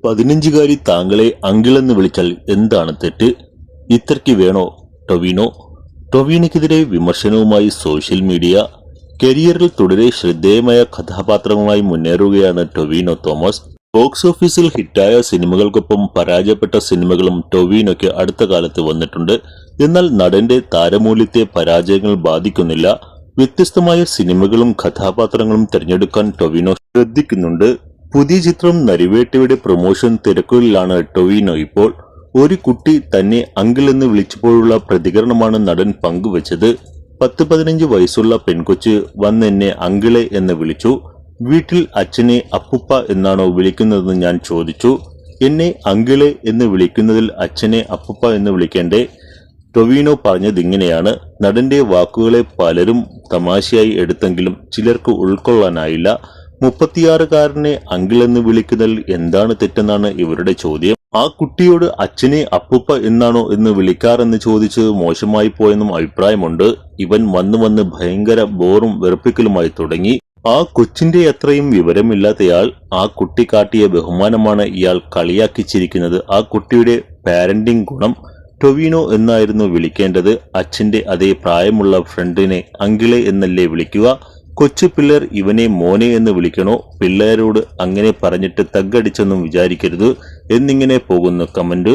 15കാരി താങ്കളെ അങ്കിളെന്ന് വിളിച്ചാൽ എന്താണ് തെറ്റ്? ഇത്രയ്ക്ക് വേണോ ടൊവിനോ? ടൊവിനോയ്ക്കെതിരെ വിമർശനവുമായി സോഷ്യൽ മീഡിയ. കരിയറിൽ തുടരെ ശ്രദ്ധേയമായ കഥാപാത്രങ്ങളുമായി മുന്നേറുകയാണ് ടൊവിനോ തോമസ്. ബോക്സ് ഓഫീസിൽ ഹിറ്റായ സിനിമകൾക്കൊപ്പം പരാജയപ്പെട്ട സിനിമകളും ടൊവിനോയ്ക്ക് അടുത്ത കാലത്ത് വന്നിട്ടുണ്ട്. എന്നാൽ നടന്റെ താരമൂല്യത്തെ പരാജയങ്ങൾ ബാധിക്കുന്നില്ല. വ്യത്യസ്തമായ സിനിമകളും കഥാപാത്രങ്ങളും തിരഞ്ഞെടുക്കാൻ ടൊവിനോ ശ്രദ്ധിക്കുന്നുണ്ട്. പുതിയ ചിത്രം നരിവേട്ടയുടെ പ്രൊമോഷൻ തിരക്കുകളിലാണ് ടൊവിനോ ഇപ്പോൾ. ഒരു കുട്ടി തന്നെ അങ്കിൾ എന്ന് വിളിച്ചപ്പോഴുള്ള പ്രതികരണമാണ് നടൻ പങ്കുവച്ചത്. 10-15 വയസ്സുള്ള പെൺകൊച്ച് വന്നെന്നെ അങ്കിളെ എന്ന് വിളിച്ചു. വീട്ടിൽ അച്ഛനെ അപ്പുപ്പ എന്നാണോ വിളിക്കുന്നതെന്ന് ഞാൻ ചോദിച്ചു. എന്നെ അങ്കിളെ എന്ന് വിളിക്കുന്നതിൽ അച്ഛനെ അപ്പുപ്പ എന്ന് വിളിക്കേണ്ടേ? ടൊവിനോ പറഞ്ഞതിങ്ങനെയാണ്. നടന്റെ വാക്കുകളെ പലരും തമാശയായി എടുത്തെങ്കിലും ചിലർക്ക് ഉൾക്കൊള്ളാനായില്ല. 36കാരനെ അങ്കിൾ എന്ന് വിളിക്കുന്നതിൽ എന്താണ് തെറ്റെന്നാണ് ഇവരുടെ ചോദ്യം. ആ കുട്ടിയോട് അച്ഛനെ അപ്പുപ്പ എന്നാണോ എന്ന് വിളിക്കാറെന്ന് ചോദിച്ചത് മോശമായി പോയെന്നും അഭിപ്രായമുണ്ട്. ഇവൻ വന്ന് ഭയങ്കര ബോറും വെറുപ്പിക്കലുമായി തുടങ്ങി. ആ കൊച്ചിന്റെ അത്രയും വിവരമില്ലാത്തയാൾ. ആ കുട്ടി കാട്ടിയ ബഹുമാനമാണ് ഇയാൾ കളിയാക്കിച്ചിരിക്കുന്നത്. ആ കുട്ടിയുടെ പാരന്റിംഗ് ഗുണം. ടൊവിനോ എന്നായിരുന്നു വിളിക്കേണ്ടത്. അച്ഛന്റെ അതേ പ്രായമുള്ള ഫ്രണ്ടിനെ അങ്കിളെ എന്നല്ലേ വിളിക്കുക? കൊച്ചു പിള്ളേർ ഇവനെ മോനെ എന്ന് വിളിക്കണോ? പിള്ളേരോട് അങ്ങനെ പറഞ്ഞിട്ട് തഗ്ഗടിച്ചൊന്നും വിചാരിക്കരുത് എന്നിങ്ങനെ പോകുന്നു കമന്റ്.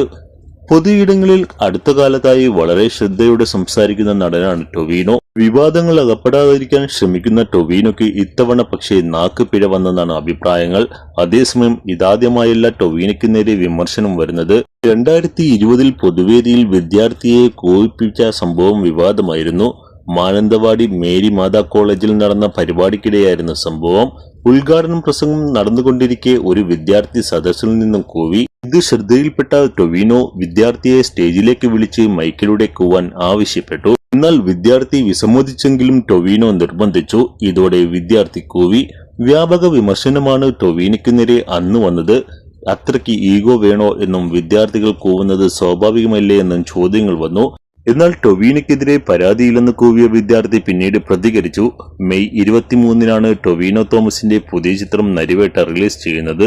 പൊതുയിടങ്ങളിൽ അടുത്ത കാലത്തായി വളരെ ശ്രദ്ധയോടെ സംസാരിക്കുന്ന നടനാണ് ടൊവിനോ. വിവാദങ്ങൾ അകപ്പെടാതിരിക്കാൻ ശ്രമിക്കുന്ന ടൊവിനോയ്ക്ക് ഇത്തവണ പക്ഷേ നാക്ക് പിഴ വന്നെന്നാണ് അഭിപ്രായങ്ങൾ. അതേസമയം ഇതാദ്യമായല്ല ടൊവിനോയ്ക്ക് നേരെ വിമർശനം വരുന്നത്. 2020 പൊതുവേദിയിൽ വിദ്യാർത്ഥിയെ കോപിപ്പിച്ച സംഭവം വിവാദമായിരുന്നു. മാനന്തവാടി മേരി മാതാ കോളേജിൽ നടന്ന പരിപാടിക്കിടെയായിരുന്നു സംഭവം. ഉദ്ഘാടന പ്രസംഗം നടന്നുകൊണ്ടിരിക്കെ ഒരു വിദ്യാർത്ഥി സദസ്സിൽ നിന്നും കൂവി. ഇത് ശ്രദ്ധയിൽപ്പെട്ട ടൊവിനോ വിദ്യാർത്ഥിയെ സ്റ്റേജിലേക്ക് വിളിച്ച് മൈക്കിലൂടെ കൂവാൻ ആവശ്യപ്പെട്ടു. എന്നാൽ വിദ്യാർത്ഥി വിസമ്മതിച്ചെങ്കിലും ടൊവിനോ നിർബന്ധിച്ചു. ഇതോടെ വിദ്യാർത്ഥി കൂവി. വ്യാപക വിമർശനമാണ് ടൊവിനോയ്ക്ക് നേരെ അന്ന് വന്നത്. അത്രയ്ക്ക് ഈഗോ വേണോ എന്നും വിദ്യാർത്ഥികൾ കൂവുന്നത് സ്വാഭാവികമല്ലേ എന്നും ചോദ്യങ്ങൾ വന്നു. എന്നാൽ ടൊവിനോയ്ക്കെതിരെ പരാതിയില്ലെന്ന് കൂവിയ വിദ്യാർത്ഥി പിന്നീട് പ്രതികരിച്ചു. മെയ് 23-നാണ് ടൊവിനോ തോമസിന്റെ പുതിയ ചിത്രം നരിവേട്ട റിലീസ് ചെയ്യുന്നത്.